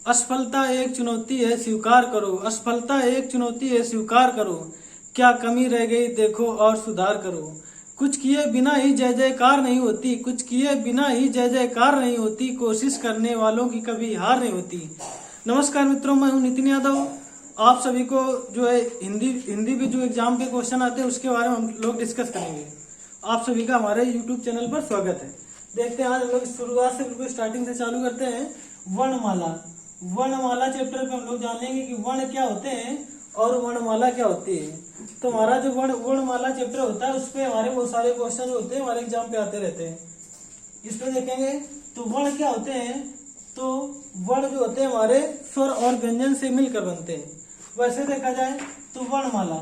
असफलता एक चुनौती है स्वीकार करो। असफलता एक चुनौती है स्वीकार करो। क्या कमी रह गई देखो और सुधार करो। कुछ किए बिना ही जय जयकार नहीं होती। कुछ किए बिना ही जय जयकार नहीं होती। कोशिश करने वालों की कभी हार नहीं होती। नमस्कार मित्रों, मैं हूं नितिन यादव। आप सभी को जो है हिंदी पे जो एग्जाम के क्वेश्चन आते हैं उसके बारे में हम लोग डिस्कस करेंगे। आप सभी का हमारे यूट्यूब चैनल पर स्वागत है। देखते हैं आज हम लोग शुरुआत से बिल्कुल स्टार्टिंग से चालू करते हैं। वर्णमाला। वर्णमाला चैप्टर पे हम लोग जानेंगे कि वर्ण क्या होते हैं और वर्णमाला क्या होती है। तो हमारा जो वर्णमाला चैप्टर होता है उसपे हमारे बहुत सारे क्वेश्चन होते हैं, हमारे एग्जाम पे आते रहते हैं। इसमें देखेंगे तो वर्ण क्या होते हैं। तो वर्ण जो होते हैं हमारे स्वर और व्यंजन से मिलकर बनते हैं। वैसे देखा जाए तो वर्णमाला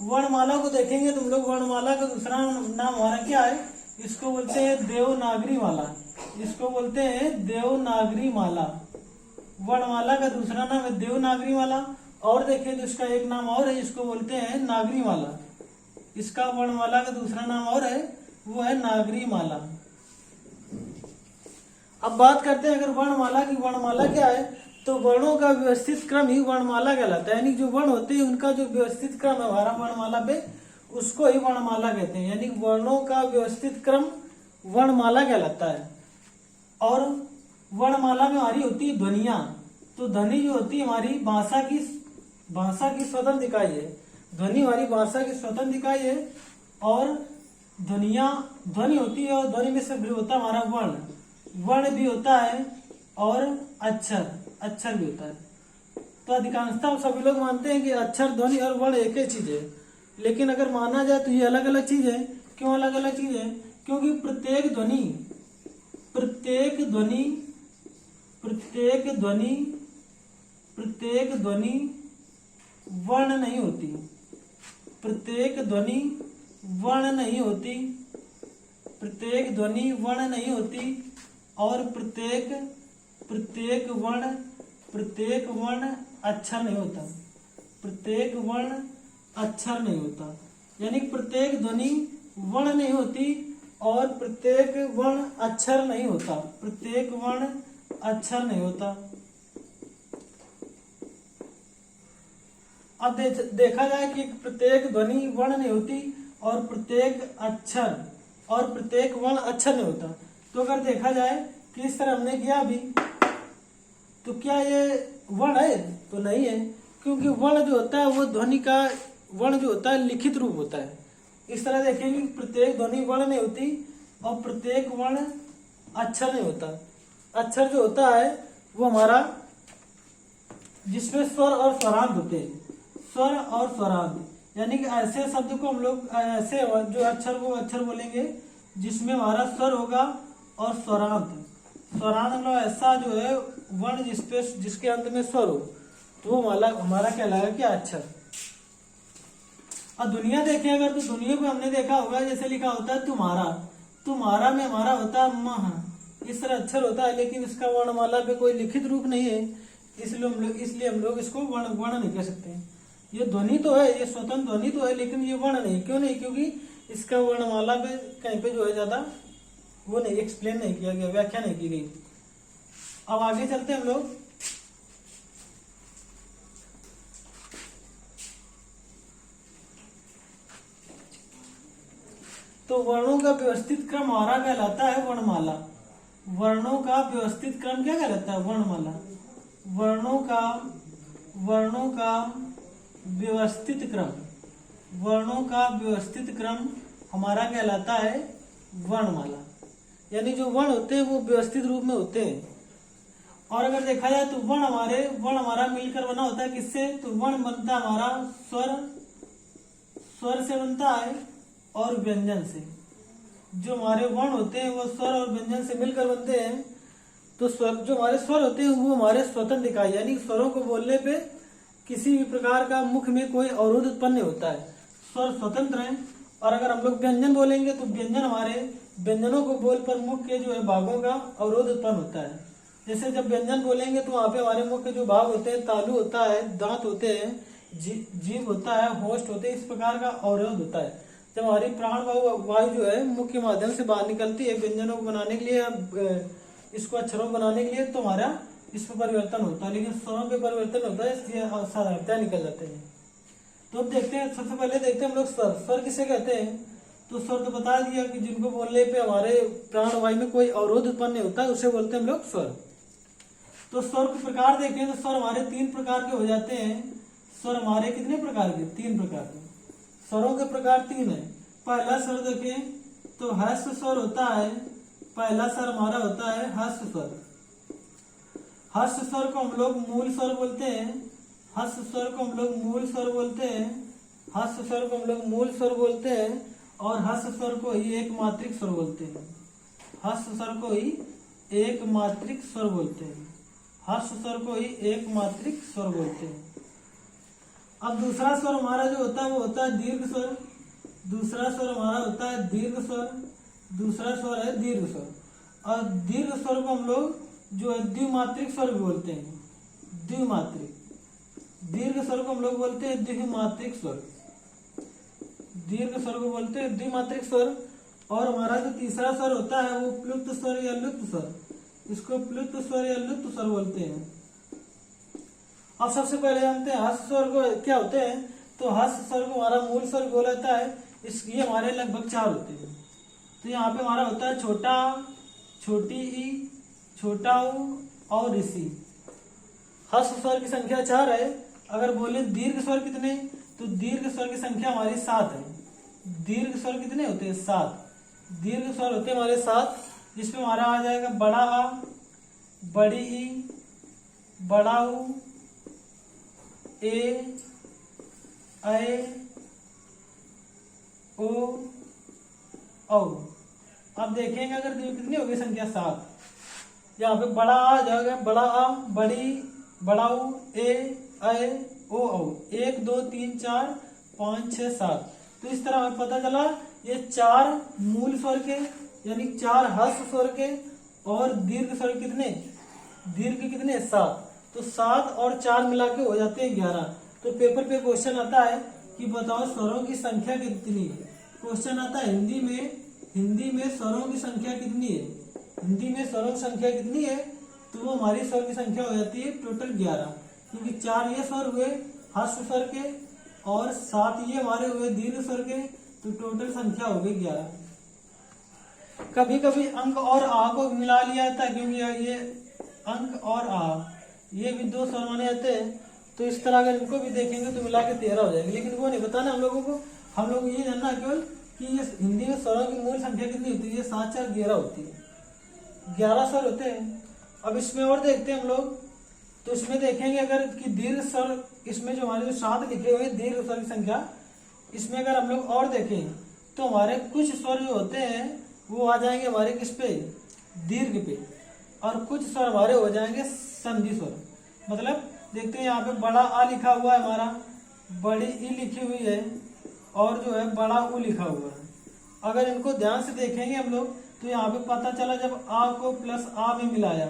वर्णमाला को देखेंगे तुम लोग। वर्णमाला का दूसरा नाम हमारा क्या है, इसको बोलते हैं देवनागरी माला। इसको बोलते हैं देवनागरी माला। वर्णमाला का दूसरा नाम है देवनागरी माला। और देखें तो इसका एक नाम और है, इसको बोलते हैं नागरी माला। इसका वर्णमाला का दूसरा नाम और है, वो है नागरी माला। अब बात करते हैं अगर वर्णमाला की। वर्णमाला क्या है, तो वर्णों का व्यवस्थित क्रम ही वर्णमाला कहलाता है। यानी जो वर्ण होते हैं उनका जो व्यवस्थित क्रम है हमारा वर्णमाला पे, उसको ही वर्णमाला कहते हैं। यानी वर्णों का व्यवस्थित क्रम वर्णमाला कहलाता है। और वर्णमाला में हमारी होती है ध्वनियां। तो ध्वनि जो होती है हमारी भाषा की स्वतंत्र इकाई है। ध्वनि हमारी भाषा की स्वतंत्र इकाई है। और ध्वनि होती है, और ध्वनि में से होता है हमारा वर्ण भी होता है, और अक्षर भी होता है। तो अधिकांशतः सभी लोग मानते हैं कि अक्षर, ध्वनि और वर्ण एक ही चीज है। लेकिन अगर माना जाए तो ये अलग अलग चीज है। क्यों अलग अलग चीज है? क्योंकि प्रत्येक ध्वनि वर्ण नहीं होती। प्रत्येक ध्वनि वर्ण नहीं होती। और प्रत्येक वर्ण अक्षर नहीं होता। प्रत्येक वर्ण अक्षर नहीं होता। यानी प्रत्येक ध्वनि वर्ण नहीं होती और प्रत्येक वर्ण अक्षर नहीं होता। प्रत्येक वर्ण अक्षर नहीं होता। अब देखा जाए कि प्रत्येक ध्वनि वर्ण नहीं होती और प्रत्येक वर्ण अक्षर नहीं होता। तो अगर देखा जाए कि इस तरह हमने किया अभी, तो क्या ये वर्ण है? तो नहीं है, क्योंकि वर्ण जो होता है वो ध्वनि का वर्ण जो होता है लिखित रूप होता है। इस तरह देखेंगे कि प्रत्येक ध्वनि वर्ण नहीं होती और प्रत्येक वर्ण अक्षर नहीं होता। अक्षर जो होता है वो हमारा जिसमें स्वर और स्वरांत होते हैं। स्वर और स्वरांत यानी कि ऐसे शब्द को हम लोग ऐसे जो अक्षर को अक्षर बोलेंगे जिसमें हमारा स्वर होगा और स्वरांत मतलब ऐसा जो है वर्ण जिसके अंत में स्वर हो, तो वो हमारा कहलाएगा क्या, अक्षर। अब दुनिया देखें अगर, तो दुनिया को हमने देखा होगा जैसे लिखा होता है तुम्हारा में हमारा होता है मह। इस तरह अक्षर होता है, लेकिन इसका वर्णमाला पे कोई लिखित रूप नहीं है, इसलिए हम लोग इसको वर्ण नहीं कह सकते। ये ध्वनि तो है, ये स्वतंत्र ध्वनि तो है, लेकिन ये वर्ण नहीं। क्यों नहीं? क्योंकि इसका वर्णमाला पे कहीं पे जो है ज्यादा वो नहीं एक्सप्लेन नहीं किया गया, व्याख्या नहीं की गई। अब आगे चलते हैं हम लोग। तो वर्णों का व्यवस्थित क्रम हमारा कहलाता है वर्णमाला। वर्णों का व्यवस्थित क्रम क्या कहलाता है? वर्णमाला। वर्णों का व्यवस्थित क्रम हमारा कहलाता है वर्णमाला। यानी जो वर्ण होते हैं वो व्यवस्थित रूप में होते हैं। और अगर देखा जाए तो वर्ण हमारा मिलकर बना होता है किससे? तो वर्ण बनता है हमारा स्वर से बनता है और व्यंजन से। जो हमारे वर्ण होते हैं वो स्वर और व्यंजन से मिलकर बनते हैं। तो जो हमारे स्वर होते हैं वो हमारे स्वतंत्र इकाई, यानी स्वरों को बोलने पे किसी भी प्रकार का मुख में कोई अवरोध उत्पन्न नहीं होता है। स्वर स्वतंत्र हैं। और अगर हम लोग व्यंजन बोलेंगे तो व्यंजनों को बोल पर मुख के जो है भागों का अवरोध उत्पन्न होता है। जैसे जब व्यंजन बोलेंगे तो वहां पे हमारे मुख के जो भाग होते हैं, तालु होता है, दांत होते हैं, जीभ होता है, होस्ट होते हैं, इस प्रकार का अवरोध होता है। जब हमारी प्राण वायु जो है मुख के माध्यम से बाहर निकलती है व्यंजनों को बनाने के लिए, इसको अक्षरों बनाने के लिए तो हमारा इस पर परिवर्तन होता है, लेकिन स्वरों पे परिवर्तन होता है, इसलिए साधारणतः निकल जाते हैं। तो अब देखते हैं, सबसे पहले देखते हैं हम लोग स्वर। स्वर किसे कहते हैं? तो स्वर तो बता दिया कि जिनको बोलने पे हमारे प्राणवायु में कोई अवरोध उत्पन्न नहीं होता, उसे बोलते हैं हम लोग स्वर। तो स्वर के प्रकार देखें तो स्वर हमारे 3 प्रकार के हो जाते हैं। स्वर हमारे कितने प्रकार के? 3 प्रकार के। स्वरों के प्रकार 3 है। पहला स्वर देखें तो ह्रस्व स्वर होता है। पहला स्वर हमारा होता है ह्रस्व स्वर। ह्रस्व स्वर को हम लोग मूल स्वर बोलते हैं। ह्रस्व स्वर को हम लोग मूल स्वर बोलते हैं। ह्रस्व स्वर को हम लोग मूल स्वर बोलते हैं और ह्रस्व स्वर को ही एक मात्रिक स्वर बोलते हैं। ह्रस्व स्वर को ही एक मात्रिक स्वर बोलते हैं। ह्रस्व स्वर को ही एक मात्रिक स्वर बोलते हैं। अब दूसरा स्वर हमारा जो होता है वो होता है दीर्घ स्वर। दूसरा स्वर हमारा होता है दीर्घ स्वर। दूसरा स्वर है दीर्घ स्वर। और दीर्घ स्वर को हम लोग जो है द्विमात्रिक स्वर भी बोलते हैं। द्विमात्रिक। दीर्घ स्वर को हम लोग बोलते हैं द्विमात्रिक स्वर। दीर्घ स्वर को बोलते हैं द्विमात्रिक स्वर। और हमारा जो तीसरा स्वर होता है वो प्लुप्त स्वर या लुप्त स्वर, इसको प्लुप्त स्वर या लुप्त स्वर बोलते हैं। अब सबसे पहले जानते हैं ह्रस्व स्वर को क्या होते हैं। तो ह्रस्व स्वर को हमारा मूल स्वर बोला जाता है। इसलिए हमारे लगभग 4 होते हैं। तो यहाँ पे हमारा होता है छोटा, छोटी ई, छोटा ऊ और ऋषि। ह्रस्व स्वर की संख्या 4 है। अगर बोले दीर्घ स्वर कितने, तो दीर्घ स्वर की संख्या हमारी 7 है। दीर्घ स्वर कितने होते हैं? 7। दीर्घ स्वर होते हैं हमारे 7, जिसमें हमारा आ जाएगा बड़ा आ, बड़ी ई, बड़ा ऊ, ए, ओ, औ। अब देखेंगे अगर कितनी होगी संख्या 7। यहाँ पे बड़ा आ जाएगा, बड़ा आ, बड़ी, बड़ा ऊ, ए, ओ, औ। 1 2 3 4 5 6 7। तो इस तरह हमें पता चला ये 4 मूल स्वर के यानी 4 ह्रस्व स्वर के और दीर्घ स्वर कितने? दीर्घ कितने? 7। तो 7 और 4 मिला के हो जाते हैं 11। तो पेपर पे क्वेश्चन आता है कि बताओ स्वरों की संख्या कितनी है। क्वेश्चन आता है हिंदी में स्वरों की संख्या कितनी है। हिंदी में स्वरों की संख्या कितनी है? तो वो हमारी स्वर की संख्या हो जाती है टोटल 11, क्योंकि 4 ये स्वर हुए ह्रस्व स्वर के और 7 ये हमारे हुए दीर्घ स्वर के। तो टोटल संख्या हो गई 11। कभी कभी अंक और आ को मिला लिया जाता है, क्योंकि ये अंक और आ ये भी 2 स्वर माने जाते हैं। तो इस तरह अगर इनको भी देखेंगे तो मिला के 13 हो जाएंगे, लेकिन वो नहीं बताना हम लोगों को। हम लोग ये जानना केवल कि ये हिंदी में स्वरों की मूल संख्या कितनी होती है। ये 7 4 11 होती है। 11 स्वर होते हैं। अब इसमें और देखते हैं हम लोग। तो इसमें देखेंगे अगर कि दीर्घ स्वर, इसमें जो हमारे 7 लिखे हुए दीर्घ स्वर की संख्या, इसमें अगर हम लोग और देखें तो हमारे कुछ स्वर जो होते हैं वो आ जाएंगे हमारे किस पे? दीर्घ पे। और कुछ स्वर हमारे हो जाएंगे संधि स्वर। मतलब देखते हैं यहाँ पे बड़ा आ लिखा हुआ है हमारा, बड़ी ई लिखी हुई है और जो है बड़ा ऊ लिखा हुआ है। अगर इनको ध्यान से देखेंगे हम लोग तो यहाँ पे पता चला जब आ को प्लस आ में मिलाया,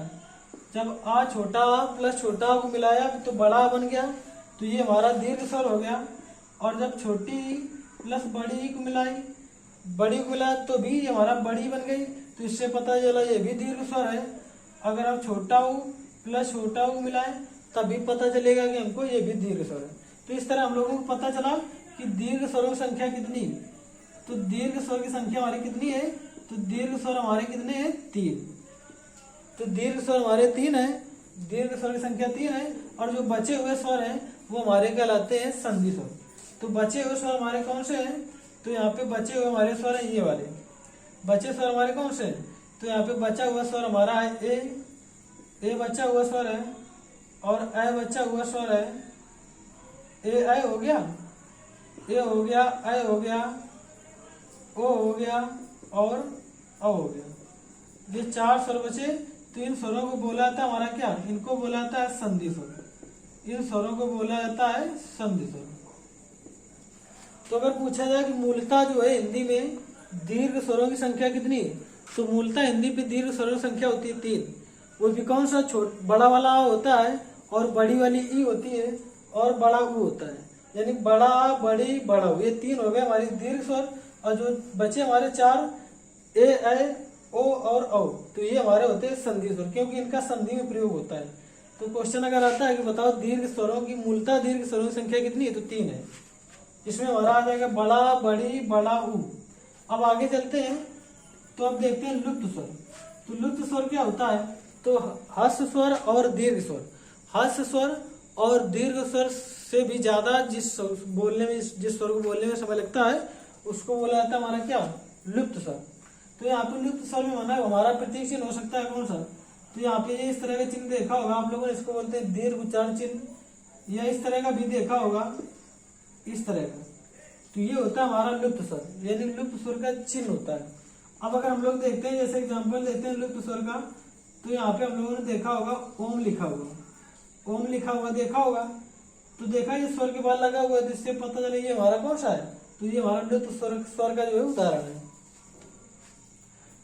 जब आ छोटा आ प्लस छोटा आ को मिलाया तो बड़ा आ बन गया, तो ये हमारा दीर्घ स्वर हो गया। और जब छोटी ई प्लस बड़ी ई को मिलाई, बड़ी को मिलाया तो भी ये हमारा बड़ी बन गई, तो इससे पता चला ये भी दीर्घ स्वर है। अगर आप छोटा ऊ प्लस छोटा ऊ मिलाए तभी पता चलेगा कि हमको ये भी दीर्घ स्वर है। तो इस तरह हम लोगों को पता चला कि दीर्घ स्वरों की संख्या कितनी। तो दीर्घ स्वर की संख्या हमारी कितनी है? तो दीर्घ स्वर हमारे कितने हैं? 3। तो दीर्घ स्वर हमारे 3 है। दीर्घ स्वर की संख्या 3 है। और जो बचे हुए स्वर हैं वो हमारे कहलाते हैं संधि स्वर। तो बचे हुए स्वर हमारे कौन से हैं? तो यहाँ पे बचे हुए हमारे स्वर हैं ये वाले। बचे स्वर हमारे कौन से हैं? तो यहाँ पे बचा हुआ स्वर हमारा है ए बचा हुआ स्वर है और ए बचा हुआ स्वर है। ए हो गया, ए हो गया, ए हो गया, ओ हो गया और अ हो गया। ये 4 स्वर बचे। तो इन स्वरों को बोला जाता है हमारा क्या? इनको बोला जाता है संधि स्वर। इन स्वरों को बोला जाता है संधि स्वर। तो अगर पूछा जाए कि मूलतः जो है हिंदी में दीर्घ स्वरों की संख्या कितनी है, तो मूलतः हिंदी पे दीर्घ स्वरों की संख्या होती है 3। वो भी कौन सा? बड़ा वाला आ होता है और बड़ी वाली ई होती है और बड़ा ऊ होता है। यानी बड़ा आ, बड़ी, बड़ा ऊ, ये 3 हो गए हमारे दीर्घ स्वर। और जो बचे हमारे 4 ए, ओ और औ, तो ये हमारे होते हैं संधि स्वर, क्योंकि इनका संधि में प्रयोग होता है। तो क्वेश्चन अगर आता है कि बताओ दीर्घ स्वरों की मूलतः दीर्घ स्वरों की संख्या कितनी है, तो 3 है। इसमें हमारा आ जाएगा बड़ा, बड़ी, बड़ा, ऊ। अब आगे चलते हैं, तो अब देखते हैं लुप्त स्वर। तो लुप्त स्वर क्या होता है, तो ह्रस्व स्वर और दीर्घ स्वर। ह्रस्व स्वर और दीर्घ स्वर से भी ज्यादा जिस स्वर को बोलने में समय लगता है उसको बोला जाता है हमारा क्या, लुप्त स्वर। तो यहाँ पे लुप्त स्वर में माना हमारा प्रतीक चिन्ह हो सकता है कौन सा, तो यहाँ पे इस तरह का चिन्ह देखा होगा आप लोगों ने, इसको बोलते हैं दीर्घ उच्चारण चिन्ह, या इस तरह का भी देखा होगा, इस तरह का। तो ये होता है हमारा लुप्त स्वर, यानी लुप्त स्वर का चिन्ह होता है। अब अगर हम लोग देखते हैं, जैसे एग्जांपल देते हैं लुप्त स्वर का, तो यहाँ पे हम लोगों ने देखा होगा ओम लिखा हुआ, ओम लिखा हुआ देखा होगा। तो देखा ये स्वर के बाद लगा हुआ है, तो इससे पता चले ये हमारा कौन सा है, तो ये हमारा लुप्त स्वर का जो है उदाहरण है।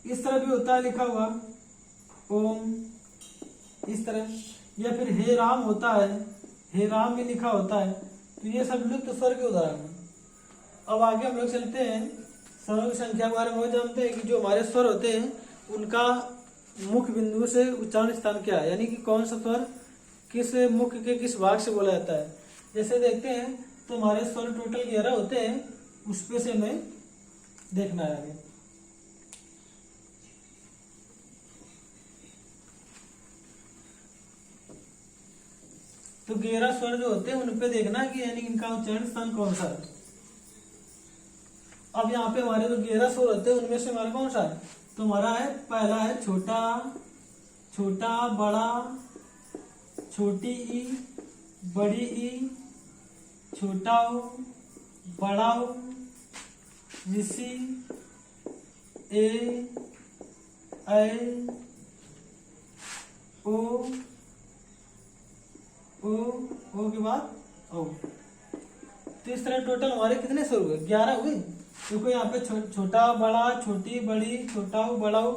इस तरह भी होता है लिखा हुआ ओम, इस तरह, या फिर हे राम होता है, हे राम भी लिखा होता है। तो ये सब लुप्त स्वर के उदाहरण है। अब आगे हम लोग चलते हैं, स्वरों की संख्या के बारे में वो जानते हैं कि जो हमारे स्वर होते हैं उनका मुख्य बिंदु से उच्चारण स्थान क्या है, यानी कि कौन सा स्वर किस मुख्य के किस भाग से बोला जाता है। जैसे देखते हैं तो हमारे स्वर टोटल 11 होते हैं, उस पे से हमें देखना है आगे। तो 11 स्वर जो होते हैं उन पे देखना है कि यानी इनका उच्चारण स्थान कौन सा है। अब यहाँ पे हमारे जो 11 स्वर होते हैं उनमें से हमारा कौन सा है, तो हमारा है पहला है छोटा, छोटा, बड़ा, छोटी ई, बड़ी ई, छोटा ऊ, बड़ा ऊ, ऋषि, ए, ओ के बाद ओ। तो इस तरह टोटल हमारे कितने स्वर हुए, 11 हुए। देखो यहाँ पे छोटा, बड़ा, छोटी, बड़ी, छोटा ऊ, बड़ा ऊ,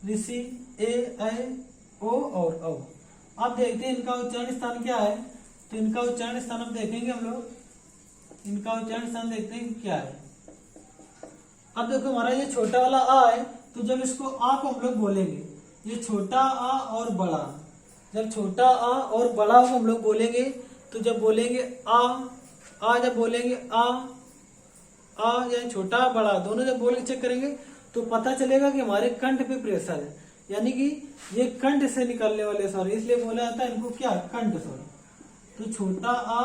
ऋषि, ए, ओ और औ। अब देखते हैं इनका उच्चारण स्थान क्या है। तो इनका उच्चारण स्थान अब देखेंगे हम लोग, इनका उच्चारण स्थान देखते हैं क्या है। अब देखो हमारा ये छोटा वाला आ है, तो जब इसको आ को हम लोग बोलेंगे, ये छोटा आ और बड़ा, जब छोटा आ और बड़ा को हम लोग बोलेंगे, तो जब बोलेंगे आ जब बोलेंगे आ या छोटा बड़ा दोनों जब बोल के चेक करेंगे तो पता चलेगा कि हमारे कंठ पे प्रेशर है, यानी कि ये कंठ से निकलने वाले स्वर, इसलिए बोला जाता है इनको क्या, कंठ स्वर। तो छोटा आ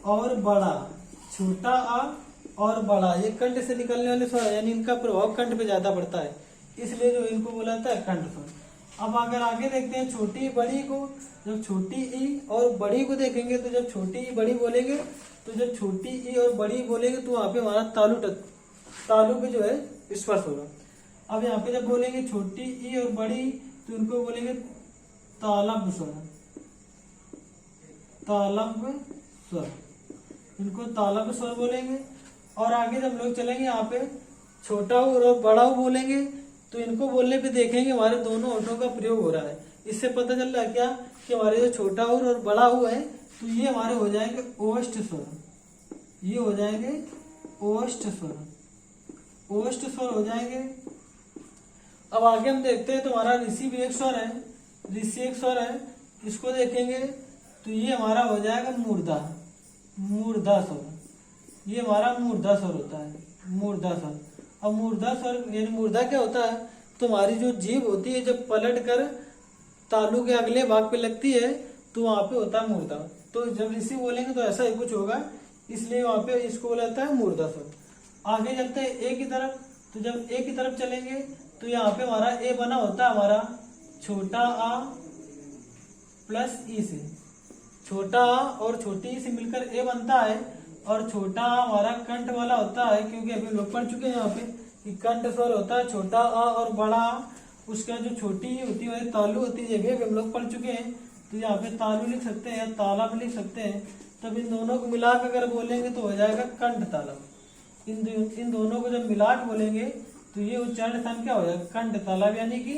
और बड़ा, छोटा आ और बड़ा, ये कंठ से निकलने वाले स्वर, यानी इनका प्रभाव कंठ पे ज्यादा पड़ता है, इसलिए जो इनको बोला जाता है कंठ स्वर। अब अगर आगे देखते हैं छोटी बड़ी को, जब छोटी ई और बड़ी को देखेंगे, तो जब छोटी ई बड़ी बोलेंगे, तो जब छोटी ई और बड़ी बोलेंगे तो वहां पे हमारा तालु पे जो है स्पर्श होगा। अब यहाँ पे जब बोलेंगे छोटी ई और बड़ी, तो इनको बोलेंगे तालब स्वर, तालब स्वर, इनको तालब स्वर बोलेंगे। और आगे जब लोग चलेंगे यहाँ पे छोटा और बड़ा बोलेंगे, तो इनको बोलने पे देखेंगे हमारे दोनों होठों का प्रयोग हो रहा है। इससे पता चल रहा है क्या कि हमारे जो छोटा और बड़ा ऊ है, तो ये हमारे हो जाएंगे ओष्ठ स्वर, ये हो जाएंगे ओष्ठ स्वर, ओष्ठ स्वर हो जाएंगे। अब आगे हम देखते हैं तो हमारा ऋषि भी एक स्वर है, ऋषि एक स्वर है, इसको देखेंगे तो ये हमारा हो जाएगा मूर्धा, मूर्धा स्वर, ये हमारा मूर्धा स्वर होता है, मूर्धा स्वर। अब मूर्धा स्वर यानी मूर्धा क्या होता है, तो हमारी जो जीभ होती है जब पलट कर तालु के अगले भाग पे लगती है तो वहां पे होता है मूर्धा। तो जब ऋषि बोलेंगे तो ऐसा ही कुछ होगा, इसलिए वहां पे इसको बोला जाता है मूर्धा स्वर। आगे चलते हैं ए की तरफ, तो जब ए की तरफ चलेंगे तो यहाँ पे हमारा ए बना होता है हमारा छोटा आ प्लस ई से, छोटा आ और छोटी ई से मिलकर ए बनता है। और छोटा आ हमारा कंठ वाला होता है, क्योंकि अभी लोग पढ़ चुके हैं यहाँ पे कि कंठ स्वर होता है छोटा आ और बड़ा आ, उसका जो छोटी ई होती है तालु होती है, जगह पे हम लोग पढ़ चुके हैं। तो यहाँ पे तालु लिख सकते हैं या तालब लिख सकते हैं। तब इन दोनों को मिला कर अगर बोलेंगे तो हो जाएगा कंठ तालब। इन दोनों को जब मिला के बोलेंगे तो ये उच्चारण स्थान क्या हो जाएगा, कंठ तालब, यानी कि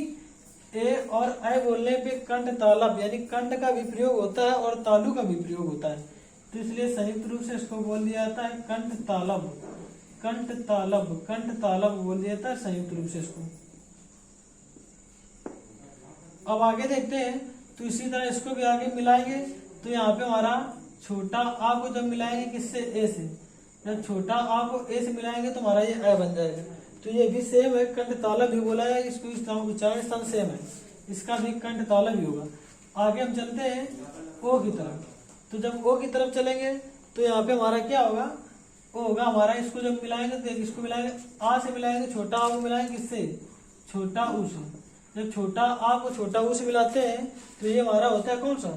ए और ऐ बोलने पे कंठ तालब यानी कंठ का भी प्रयोग होता है और तालु का भी प्रयोग होता है। तो इसलिए संयुक्त रूप से इसको बोल दिया जाता है कंठ तालब, कंठ तालब, कंठ तालब बोल दिया जाता है संयुक्त रूप से इसको। अब आगे देखते हैं, तो इसी तरह इसको भी आगे मिलाएंगे। तो यहाँ पे हमारा छोटा आ को जब मिलाएंगे किससे, ए से, जब छोटा आ को ए से मिलाएंगे तो हमारा ये ए बन जाएगा। तो ये भी सेम है, कंठ तालव्य भी बोला है इसको, उच्चारण स्थान सेम है, इसका भी कंठ तालव्य भी होगा। आगे हम चलते हैं ओ की तरफ। तो जब ओ की तरफ चलेंगे तो यहाँ पे हमारा क्या होगा, ओ होगा हमारा, इसको जब मिलाएंगे तो इसको मिलाएंगे आ से मिलाएंगे, छोटा आ को मिलाएंगे किससे, छोटा ऊ से। जब छोटा आ को छोटा ऊ से मिलाते हैं तो ये हमारा होता है कौन सा,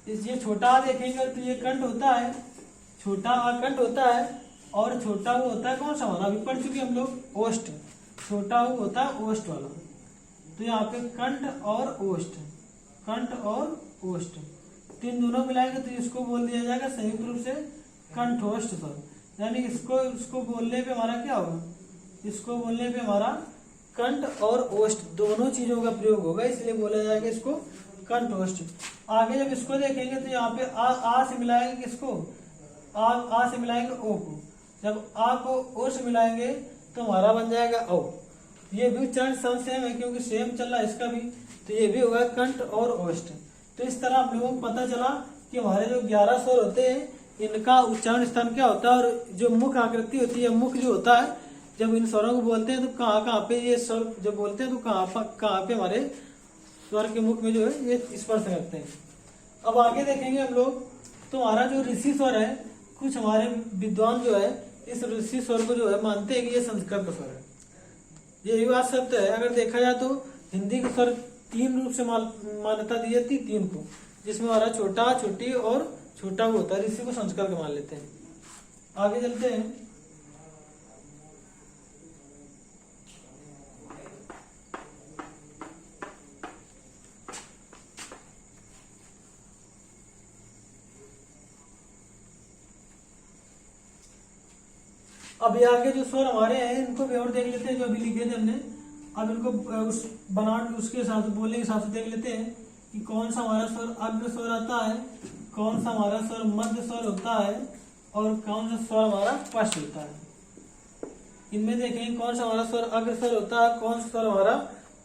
ये छोटा आ देखेंगे तो ये कंठ होता है, छोटा आ कंठ होता है, और छोटा ऊ होता है कौन सा हमारा, अभी पढ़ चुके हम लोग ओष्ठ, छोटा ऊ होता है ओष्ठ वाला। तो यहाँ पे कंठ और ओष्ठ, कंठ और ओष्ठ तीन दोनों मिलाएंगे तो इसको बोल दिया जाएगा संयुक्त रूप से कंठोष्ठ स्वर। यानी इसको बोलने पे हमारा क्या होगा, इसको बोलने पे हमारा कंठ और ओष्ठ दोनों चीजों का प्रयोग होगा, इसलिए बोला जाएगा इसको कंठोष्ठ। आगे जब इसको देखेंगे तो यहाँ पे आ से मिलाएंगे किसको, आ से मिलाएंगे ओ को। जब आ को ओ से मिलाएंगे तो हमारा बन जाएगा औ। ये भी उच्चारण सेम है क्योंकि सेम चल रहा है इसका भी, तो ये भी होगा कंठ और ओष्ठ। तो इस तरह आप लोगों को पता चला कि हमारे जो 11 स्वर होते हैं इनका उच्चारण स्थान क्या होता है, और जो मुख आकृति होती है, मुख जो होता है, जब इन स्वरों को बोलते हैं तो कहाँ पे ये स्वर जब बोलते हैं तो कहाँ पे हमारे स्वर के मुख में जो है ये स्पर्श करते हैं। अब आगे देखेंगे हम लोग, तो हमारा जो ऋषि स्वर है, कुछ हमारे विद्वान जो है इस ऋषि स्वर को जो है मानते हैं कि ये संस्कृत का स्वर है। ये बात सत्य है। अगर देखा जाए तो हिंदी के स्वर 3 रूप से मान्यता दी जाती है, 3 को, जिसमें हमारा छोटा, छोटी और छोटा वो होता है, ऋषि को संस्कार का मान लेते हैं। आगे चलते हैं, अब ये आगे जो स्वर हमारे हैं इनको भी और देख लेते हैं, जो अभी लिखे थे हमने। अब इनको उस बनावट उसके साथ बोलने के हिसाब से देख लेते हैं कि कौन सा हमारा स्वर अग्र स्वर आता है, कौन सा हमारा स्वर मध्य स्वर होता है, और कौन सा स्वर हमारा पश्च होता है। इनमें देखेंगे कौन सा हमारा स्वर अग्र स्वर होता है, कौन सा स्वर हमारा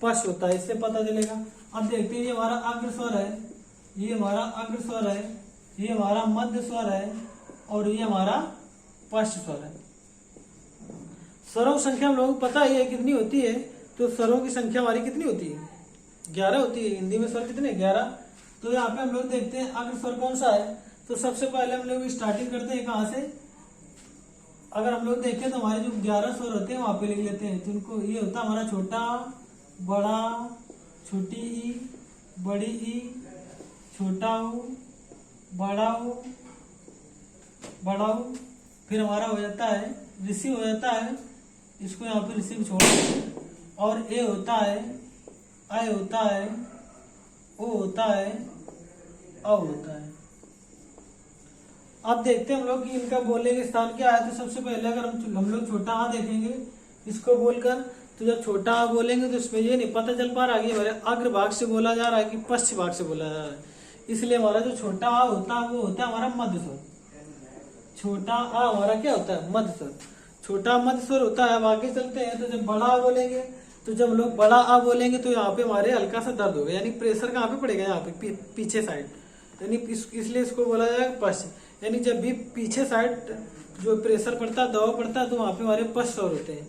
पश्च होता है, इससे पता चलेगा। अब देखते हैं, ये हमारा अग्र स्वर है, ये हमारा अग्र स्वर है, ये हमारा मध्य स्वर है, और ये हमारा पश्च स्वर है। स्वरों की संख्या हम लोगों को पता ही है कितनी होती है, तो स्वरों की संख्या हमारी कितनी होती है, 11 होती है। हिंदी में स्वर कितने, 11। तो यहाँ पे हम लोग देखते हैं अग्र स्वर कौन सा है। तो सबसे पहले हम लोग स्टार्टिंग करते हैं कहाँ से, अगर हम लोग देखें तो हमारे जो 11 स्वर होते हैं वहां पे लिख लेते हैं। तो इनको ये होता है हमारा छोटा, बड़ा, छोटी ई, बड़ी ई, छोटा ऊ, बड़ा ऊ, बड़ा ऊ। फिर हमारा हो जाता है ऋषि हो जाता है, इसको यहाँ पे ऋषि छोड़ देते हैं। और ए होता है, आई होता है, ओ होता है, औ होता है। अब देखते हैं हम लोग कि इनका बोलने के स्थान क्या है। तो सबसे पहले अगर हम लोग छोटा आ देखेंगे इसको बोलकर, तो जब छोटा आ बोलेंगे तो इसमें ये नहीं पता चल पा रहा है कि हमारे अग्र भाग से बोला जा रहा है कि पश्चिम भाग से बोला जा रहा है, इसलिए हमारा जो छोटा आ होता है वो होता है हमारा मध्य स्वर। छोटा आ हमारा क्या होता है, मध्य स्वर, छोटा मध्य स्वर होता है। अब आगे चलते हैं, तो जब बड़ा आ बोलेंगे, तो जब हम लोग बड़ा आ बोलेंगे तो यहाँ पे हमारे हल्का सा दर्द होगा, यानी प्रेशर कहाँ पे पड़ेगा, यहाँ पे पीछे साइड, यानी इसलिए इसको बोला जाएगा पश्च। यानी जब भी पीछे साइड जो प्रेशर पड़ता है, दबाव पड़ता है, तो वहाँ पे हमारे पश्च स्वर होते हैं।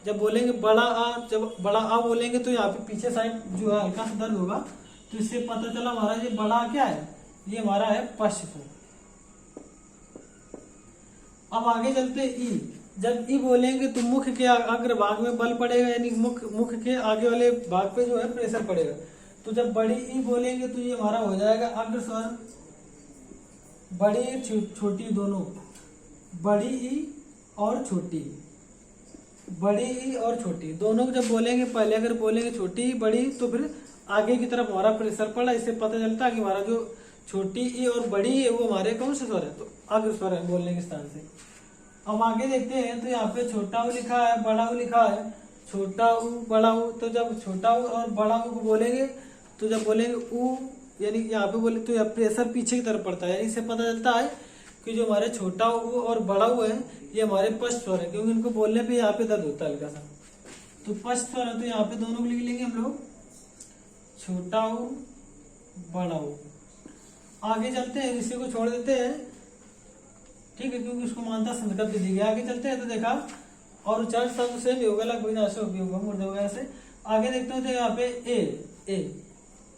जब बोलेंगे बड़ा आ, जब बड़ा आ बोलेंगे तो यहाँ पे पीछे साइड जो है हल्का सा दर्द होगा। तो इससे पता चला हमारा ये बड़ा क्या है, ये हमारा है पश्च स्वर। अब आगे चलते ई। जब ई बोलेंगे तो मुख के अग्र भाग में बल पड़ेगा, यानी मुख के आगे वाले भाग पे जो है प्रेशर पड़ेगा। तो जब बड़ी ई बोलेंगे तो ये हमारा हो जाएगा अग्र स्वर, बड़ी छोटी दोनों, बड़ी ई और छोटी, बड़ी ई और छोटी दोनों जब बोलेंगे, पहले अगर बोलेंगे छोटी बड़ी तो फिर आगे की तरफ हमारा प्रेशर पड़ा, इससे पता चलता है कि हमारा जो छोटी ई और बड़ी है वो हमारे कौन से स्वर है, तो अग्र स्वर है बोलने के स्थान से। अब आगे देखते हैं, तो यहाँ पे छोटा ऊ लिखा है, बड़ा ऊ लिखा है, छोटा ऊ बड़ा ऊ। तो जब छोटा ऊ और बड़ा ऊ को बोलेंगे, तो जब बोलेंगे ऊ, यानी यहाँ पे बोले तो यहाँ प्रेशर पीछे की तरफ पड़ता है, इससे पता चलता है कि जो हमारे छोटा ऊ और बड़ा ऊ है ये हमारे पश्च स्वर है, क्योंकि इनको बोलने पे यहाँ पे दर्द होता है हल्का सा। तो पश्च स्वर है, तो यहाँ पे दोनों को लिख लेंगे हम लोग, छोटा ऊ बड़ा ऊ। आगे चलते हैं, इसी को छोड़ देते हैं, ठीक है, क्योंकि उसको मानता संकल्प दी गई। आगे चलते हैं तो देखा और उच्चारण शब्द सेम ही होगा, लगभग ऐसे उपयोग होगा ऐसे। आगे देखते हैं तो यहाँ पे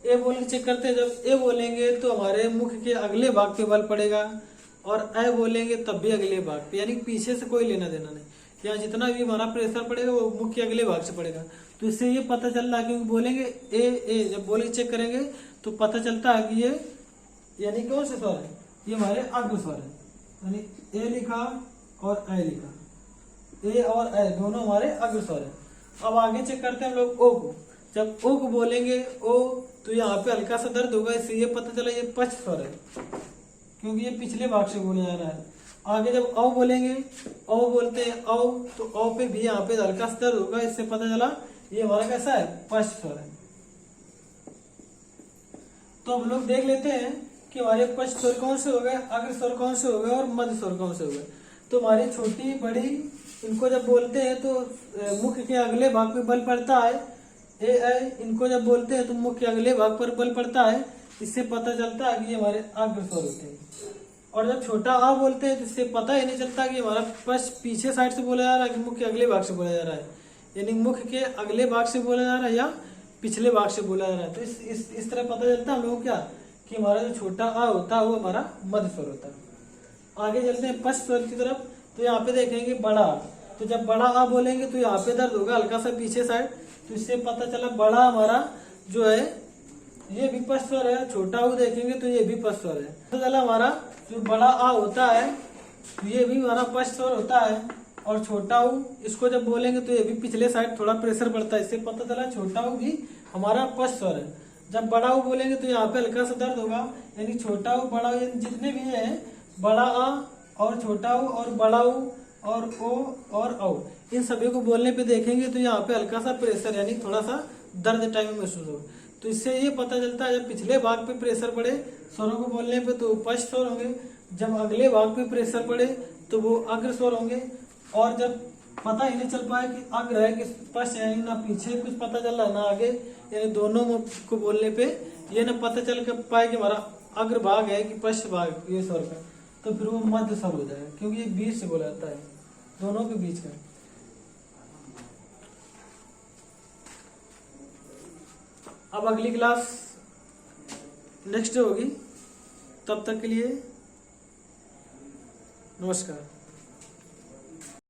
ए बोल के चेक करते हैं। जब ए बोलेंगे तो हमारे मुख के अगले भाग पे बल पड़ेगा, और ए बोलेंगे तब भी अगले भाग पे, यानी पीछे से कोई लेना देना नहीं। यहाँ जितना भी हमारा प्रेशर पड़ेगा वो मुख के अगले भाग से पड़ेगा। तो इससे ये पता चल रहा है, क्योंकि बोलेंगे ए जब बोल के चेक करेंगे तो पता चलता है कि ये यानी कौन से स्वर है, ये हमारे अग्र स्वर है। यानी ए लिखा और ए लिखा, ए और ए दोनों हमारे अग्र स्वर है। अब आगे चेक करते हैं हम लोग ओ को। जब ओ को बोलेंगे ओ तो यहाँ पे हल्का सा दर्द होगा, इससे ये पता चला ये पश्च स्वर है, क्योंकि ये पिछले भाग से बोला जा रहा है। आगे जब औ बोलेंगे, औ बोलते हैं औ, तो औ पे भी यहाँ पे हल्का सा दर्द होगा, इससे पता चला ये हमारा कैसा है, पश्च स्वर है। तो हम लोग देख लेते हैं कि हमारे पश्च स्वर कौन से हो गए, अग्र स्वर कौन से हो गए और मध्य स्वर कौन से हो गए। तो हमारी छोटी बड़ी इनको जब बोलते हैं तो मुख के अगले भाग पे बल पड़ता है, ए इनको जब बोलते हैं तो मुख के अगले भाग पर बल पड़ता है, इससे पता चलता है कि ये हमारे अग्र स्वर होते हैं। और जब छोटा आ बोलते हैं तो इससे पता ही नहीं चलता कि हमारा पश्च पीछे साइड से बोला जा रहा है कि मुख के अगले भाग से बोला जा रहा है, यानी मुख के अगले भाग से बोला जा रहा है या पिछले भाग से बोला जा रहा है। तो इस तरह पता चलता है हम लोग क्या कि हमारा जो छोटा आ होता है वो हमारा मध्य स्वर होता है। आगे चलते हैं पश्च स्वर की तरफ। तो यहाँ पे देखेंगे बड़ा, तो जब बड़ा आ बोलेंगे तो यहाँ पे दर्द होगा हल्का सा पीछे साइड, तो इससे पता चला बड़ा हमारा जो है ये भी पश्च स्वर है। छोटा ऊ देखेंगे तो ये भी पश्च स्वर है। पता चला हमारा जो बड़ा आ होता है तो ये भी हमारा पश्च स्वर होता है, और छोटा ऊ इसको जब बोलेंगे तो ये भी पिछले साइड थोड़ा प्रेशर पड़ता है, इससे पता चला छोटा ऊ भी हमारा पश्च स्वर है। जब बड़ा ऊ बोलेंगे तो यहाँ पे हल्का सा दर्द होगा, यानी छोटा ऊ बड़ा ऊ जितने भी है, बड़ा आ और छोटा ऊ और बड़ा ऊ और ओ और औ, इन सभी को बोलने पे देखेंगे तो यहाँ पे हल्का सा प्रेशर यानी थोड़ा सा दर्द टाइम में महसूस हो। तो इससे ये पता चलता है जब पिछले भाग पे प्रेशर पड़े स्वरों को बोलने पे तो पश्च स्वर होंगे, जब अगले भाग पे प्रेशर पड़े तो वो अग्र स्वर होंगे। और जब पता ही नहीं चल पाए कि अग्र है कि पश्च है, ना पीछे कुछ पता चल रहा है ना आगे, यानी दोनों को बोलने पे ये ना पता चल पाए कि हमारा अग्र भाग है कि पश्च भाग ये स्वर का, तो फिर वो मध्य स्वर हो जाएगा, क्योंकि ये बीच से बोला जाता है, दोनों के बीच का। अब अगली क्लास नेक्स्ट होगी, तब तक के लिए नमस्कार।